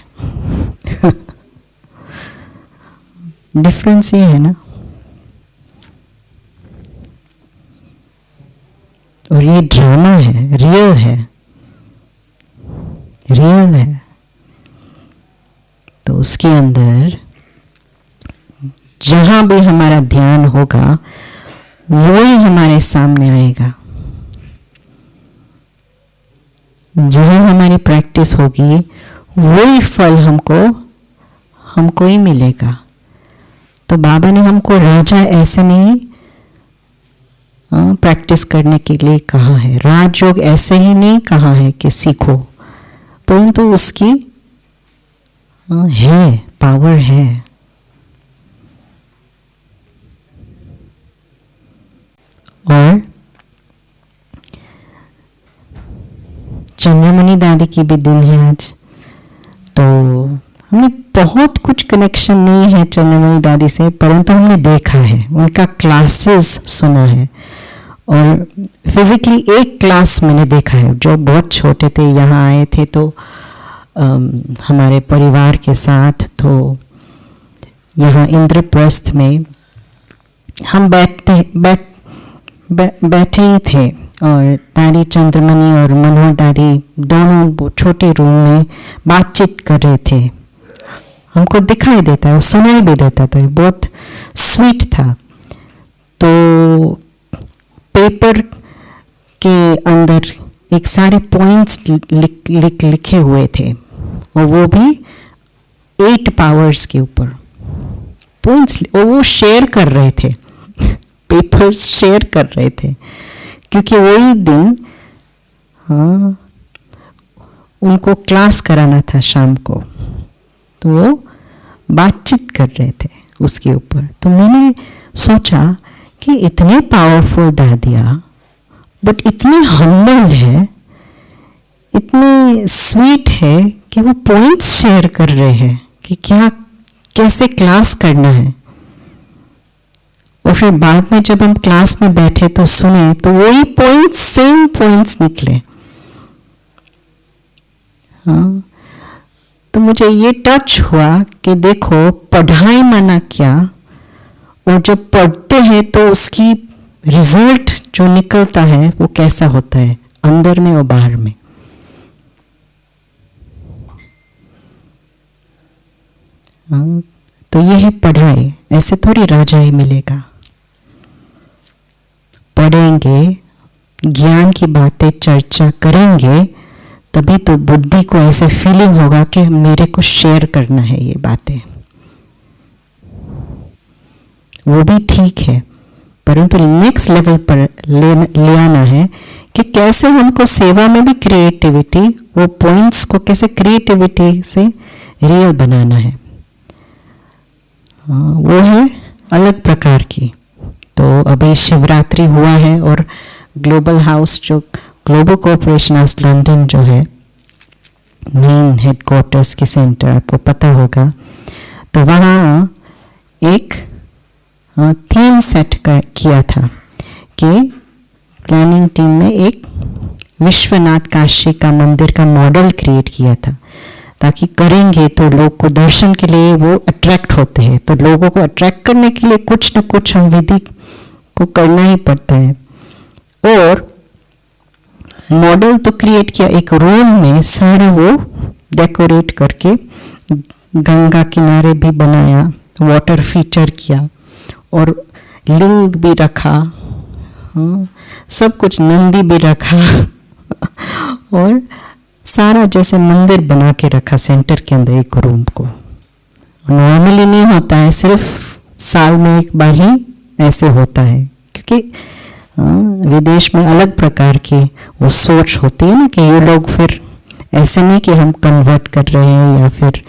डिफरेंस ये है ना। और ये ड्रामा है, रियल है, रियल है। तो उसके अंदर जहां भी हमारा ध्यान होगा वो ही हमारे सामने आएगा। जहां हमारी प्रैक्टिस होगी वही फल हमको ही मिलेगा। तो बाबा ने हमको राजा ऐसे नहीं प्रैक्टिस करने के लिए कहा है, राजयोग ऐसे ही नहीं कहा है कि सीखो, परंतु उसकी है, पावर है। और चंद्रमणि दादी की भी दिन है आज, तो हमने बहुत कुछ कनेक्शन नहीं है चंद्रमणि दादी से, परंतु हमने देखा है, उनका क्लासेस सुना है। और फिजिकली एक क्लास मैंने देखा है, जो बहुत छोटे थे, यहाँ आए थे तो हमारे परिवार के साथ, तो यहाँ इंद्रप्रस्थ में हम बैठे ही थे, और दादी चंद्रमणि और मनोहर दादी दोनों छोटे रूम में बातचीत कर रहे थे। हमको दिखाई देता है और सुनाई भी देता था, बहुत स्वीट था। तो पेपर के अंदर एक सारे पॉइंट्स लिखे हुए थे, और वो भी 8 पावर्स के ऊपर पॉइंट्स, और वो शेयर कर रहे थे, पेपर्स शेयर कर रहे थे, क्योंकि वही दिन हाँ उनको क्लास कराना था शाम को, तो वो बातचीत कर रहे थे उसके ऊपर। तो मैंने सोचा कि इतने पावरफुल दादिया, बट इतनी हम्बल है, इतनी स्वीट है कि वो पॉइंट्स शेयर कर रहे हैं कि क्या कैसे क्लास करना है। और फिर बाद में जब हम क्लास में बैठे तो सुने, तो वही पॉइंट्स, सेम पॉइंट्स निकले। हाँ, तो मुझे ये टच हुआ कि देखो पढ़ाई माना क्या, और जब पढ़ते हैं तो उसकी रिजल्ट जो निकलता है वो कैसा होता है, अंदर में और बाहर में। हाँ, तो ये है पढ़ाई, ऐसे थोड़ी राजा ही मिलेगा। पढ़ेंगे, ज्ञान की बातें चर्चा करेंगे, तभी तो बुद्धि को ऐसे फीलिंग होगा कि मेरे को शेयर करना है ये बातें। वो भी ठीक है, परंतु नेक्स्ट लेवल पर ले आना है कि कैसे हमको सेवा में भी क्रिएटिविटी, वो पॉइंट्स को कैसे क्रिएटिविटी से रियल बनाना है। वो है अलग प्रकार की। तो अभी शिवरात्रि हुआ है और ग्लोबल हाउस जो ग्लोबल कॉरपोरेशन ऑफ लंदन जो है मेन हेडक्वार्टर्स की सेंटर, आपको पता होगा, तो वहाँ एक थीम सेट किया था कि प्लानिंग टीम में एक विश्वनाथ काशी का मंदिर का मॉडल क्रिएट किया था, ताकि करेंगे तो लोग को दर्शन के लिए वो अट्रैक्ट होते हैं। तो लोगों को अट्रैक्ट करने के लिए कुछ न कुछ हम विधि को करना ही पड़ता है। और मॉडल तो क्रिएट किया, एक रूम में सारा वो डेकोरेट करके गंगा किनारे भी बनाया, वाटर फीचर किया और लिंग भी रखा, सब कुछ, नंदी भी रखा और सारा जैसे मंदिर बना के रखा सेंटर के अंदर एक रूम को। नॉर्मली नहीं होता है, सिर्फ साल में एक बार ही ऐसे होता है, क्योंकि विदेश में अलग प्रकार की वो सोच होती है ना कि ये लोग फिर ऐसे नहीं कि हम कन्वर्ट कर रहे हैं या फिर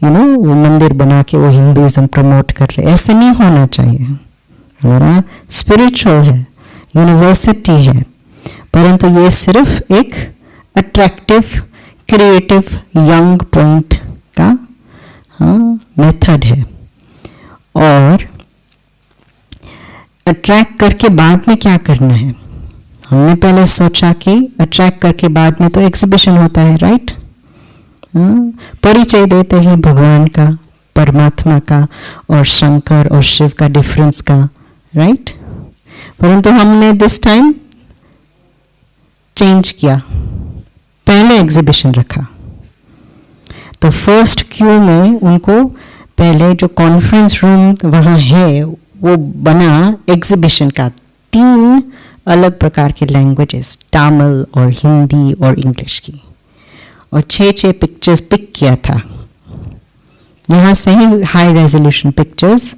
वो मंदिर बना के वो हिंदुइज्म प्रमोट कर रहे हैं, ऐसे नहीं होना चाहिए। हमारा स्पिरिचुअल है, यूनिवर्सिटी है, परंतु ये सिर्फ एक अट्रैक्टिव, क्रिएटिव, यंग पॉइंट का मेथड है। और अट्रैक्ट करके बाद में क्या करना है, हमने पहले सोचा कि अट्रैक्ट करके बाद में तो एग्जीबिशन होता है, राइट? परिचय देते हैं भगवान का, परमात्मा का और शंकर और शिव का डिफरेंस का, राइट? परंतु हमने दिस टाइम चेंज किया, पहले एग्जीबिशन रखा। तो फर्स्ट क्यू में उनको पहले जो कॉन्फ्रेंस रूम वहाँ है वो बना एग्जीबिशन का, 3 अलग प्रकार के लैंग्वेजेस, तमिल और हिंदी और इंग्लिश की, और 6 पिक्चर्स पिक किया था। यहाँ से ही हाई रेजोल्यूशन पिक्चर्स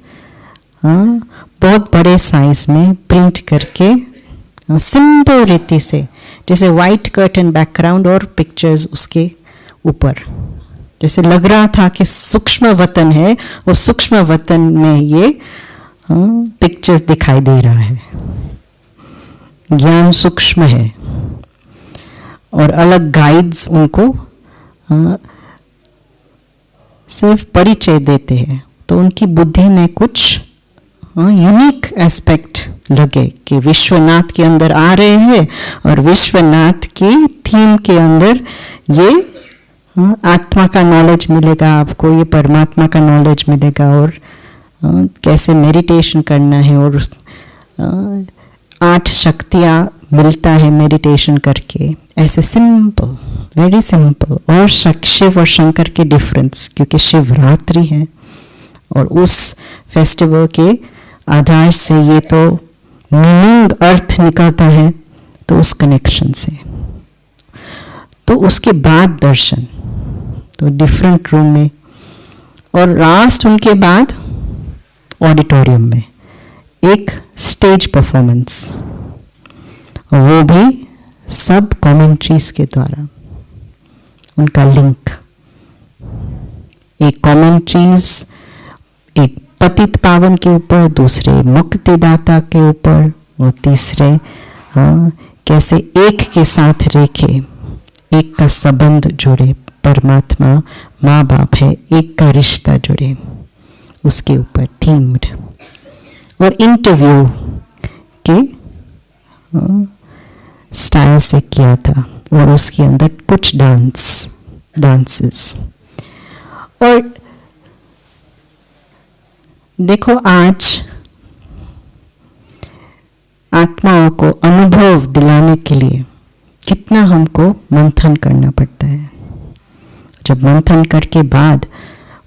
बहुत बड़े साइज में प्रिंट करके सिंपल रीति से, जैसे वाइट कर्टन बैकग्राउंड और पिक्चर्स उसके ऊपर, जैसे लग रहा था कि सूक्ष्म वतन है, और सूक्ष्म वतन में ये पिक्चर्स दिखाई दे रहा है। ज्ञान सूक्ष्म है और अलग गाइड्स उनको सिर्फ परिचय देते हैं, तो उनकी बुद्धि में कुछ यूनिक एस्पेक्ट लगे कि विश्वनाथ के अंदर आ रहे हैं और विश्वनाथ की थीम के अंदर ये आत्मा का नॉलेज मिलेगा आपको, ये परमात्मा का नॉलेज मिलेगा, और कैसे मेडिटेशन करना है, और 8 शक्तियाँ मिलता है मेडिटेशन करके, ऐसे सिंपल, वेरी सिंपल। और शिव और शंकर के डिफरेंस, क्योंकि शिवरात्रि है और उस फेस्टिवल के आधार से ये तो मीनिंग अर्थ निकलता है, तो उस कनेक्शन से। तो उसके बाद दर्शन, तो डिफरेंट रूम में, और लास्ट उनके बाद ऑडिटोरियम में एक स्टेज परफॉर्मेंस, वो भी सब कमेंट्रीज के द्वारा, उनका लिंक, एक कमेंट्रीज एक पतित पावन के ऊपर, दूसरे मुक्तिदाता के ऊपर, और तीसरे कैसे एक के साथ रेखे, एक का संबंध जुड़े, परमात्मा माँ बाप है, एक का रिश्ता जुड़े, उसके ऊपर थीम्ड। और इंटरव्यू के स्टाइल से किया था, और उसके अंदर कुछ डांसेस। और देखो आज आत्माओं को अनुभव दिलाने के लिए कितना हमको मंथन करना पड़ता है। जब मंथन करके बाद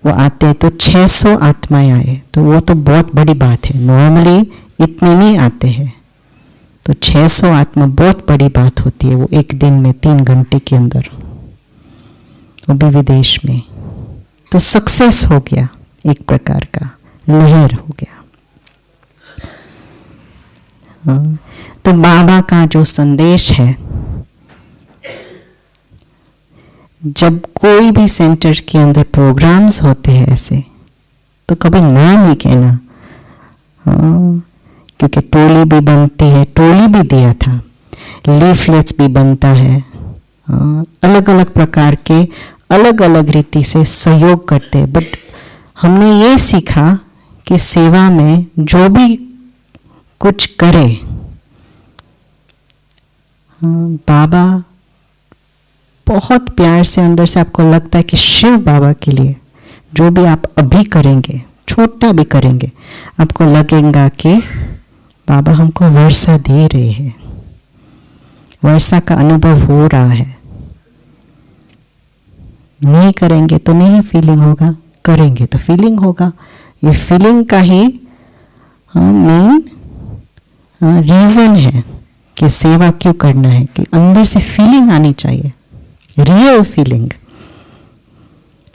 वो आते हैं तो 600 आत्माएं आए, तो वो तो बहुत बड़ी बात है, नॉर्मली इतने नहीं आते हैं, तो 600 आत्मा बहुत बड़ी बात होती है। वो एक दिन में 3 घंटे के अंदर, वो भी विदेश में, तो सक्सेस हो गया, एक प्रकार का लहर हो गया। तो बाबा का जो संदेश है, जब कोई भी सेंटर के अंदर प्रोग्राम्स होते हैं ऐसे, तो कभी ना नहीं कहना क्योंकि टोली भी बनती है, टोली भी दिया था, लीफलेट्स भी बनता है, अलग अलग प्रकार के अलग अलग रीति से सहयोग करते हैं। बट हमने ये सीखा कि सेवा में जो भी कुछ करे, बाबा बहुत प्यार से अंदर से आपको लगता है कि शिव बाबा के लिए जो भी आप अभी करेंगे, छोटा भी करेंगे, आपको लगेगा कि बाबा हमको वर्षा दे रहे हैं, वर्षा का अनुभव हो रहा है। नहीं करेंगे तो नहीं फीलिंग होगा, करेंगे तो फीलिंग होगा। ये फीलिंग का ही मेन रीजन है कि सेवा क्यों करना है, कि अंदर से फीलिंग आनी चाहिए, रियल फीलिंग।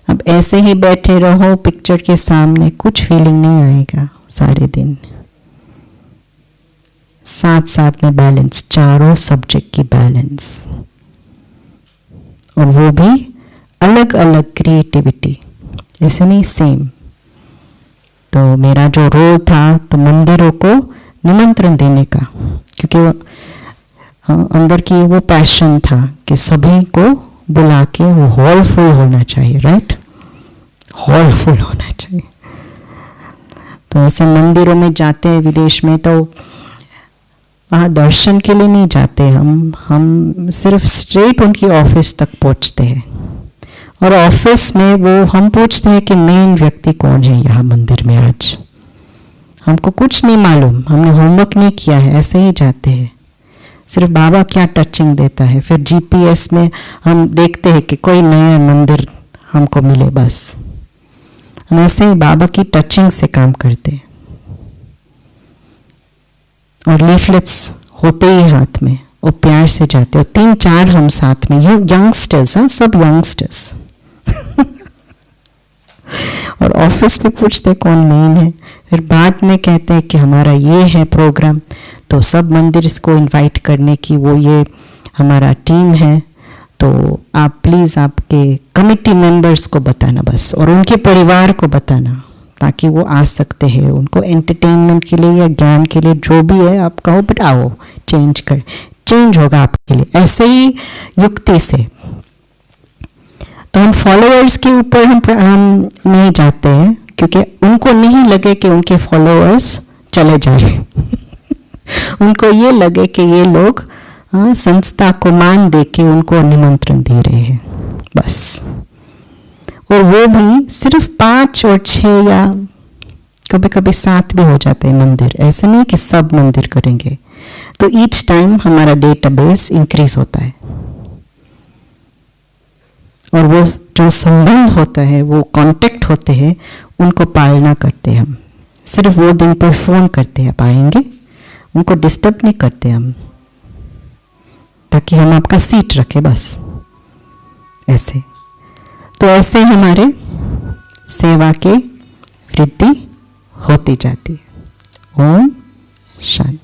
अब ऐसे ही बैठे रहो पिक्चर के सामने, कुछ फीलिंग नहीं आएगा सारे दिन। साथ साथ में बैलेंस, चारों सब्जेक्ट की बैलेंस, और वो भी अलग अलग क्रिएटिविटी, ऐसे नहीं सेम। तो मेरा जो रोल था तो मंदिरों को निमंत्रण देने का, क्योंकि अंदर की वो पैशन था कि सभी को बुला के वो हॉल फुल होना चाहिए, राइट, हॉल फुल होना चाहिए। तो ऐसे मंदिरों में जाते हैं विदेश में, तो वहाँ दर्शन के लिए नहीं जाते हम सिर्फ स्ट्रेट उनकी ऑफिस तक पहुँचते हैं, और ऑफिस में वो हम पूछते हैं कि मेन व्यक्ति कौन है यहाँ मंदिर में आज। हमको कुछ नहीं मालूम, हमने होमवर्क नहीं किया है, ऐसे ही जाते हैं। सिर्फ बाबा क्या टचिंग देता है, फिर जीपीएस में हम देखते हैं कि कोई नया मंदिर हमको मिले, बस हम ऐसे ही बाबा की टचिंग से काम करते हैं। और लीफलेट्स होते ही हाथ में, वो प्यार से जाते, और 3-4 हम साथ में, यंगस्टर्स, सब यंगस्टर्स और ऑफिस में पूछते कौन मेन है, फिर बाद में कहते हैं कि हमारा ये है प्रोग्राम, तो सब मंदिर को इनवाइट करने की वो ये हमारा टीम है, तो आप प्लीज़ आपके कमिटी मेंबर्स को बताना बस, और उनके परिवार को बताना, ताकि वो आ सकते हैं, उनको एंटरटेनमेंट के लिए या ज्ञान के लिए जो भी है आप कहो, बट आओ, चेंज होगा आपके लिए, ऐसे ही युक्ति से। तो हम फॉलोअर्स के ऊपर हम नहीं जाते हैं, क्योंकि उनको नहीं लगे कि उनके फॉलोअर्स चले जाए उनको ये लगे कि ये लोग संस्था को मान दे के उनको निमंत्रण दे रहे हैं, बस। और वो भी सिर्फ 5 और 6 या कभी कभी 7 भी हो जाते हैं मंदिर, ऐसे नहीं कि सब मंदिर करेंगे। तो ईच टाइम हमारा डेटाबेस इंक्रीज होता है, और वो जो संबंध होता है, वो कांटेक्ट होते हैं, उनको पालना करते हैं हम। सिर्फ वो दिन पर फोन करते हैं, आप आएंगे, उनको डिस्टर्ब नहीं करते हम, ताकि हम आपका सीट रखें, बस ऐसे। तो ऐसे हमारे सेवा की वृद्धि होती जाती है। ओम शांति।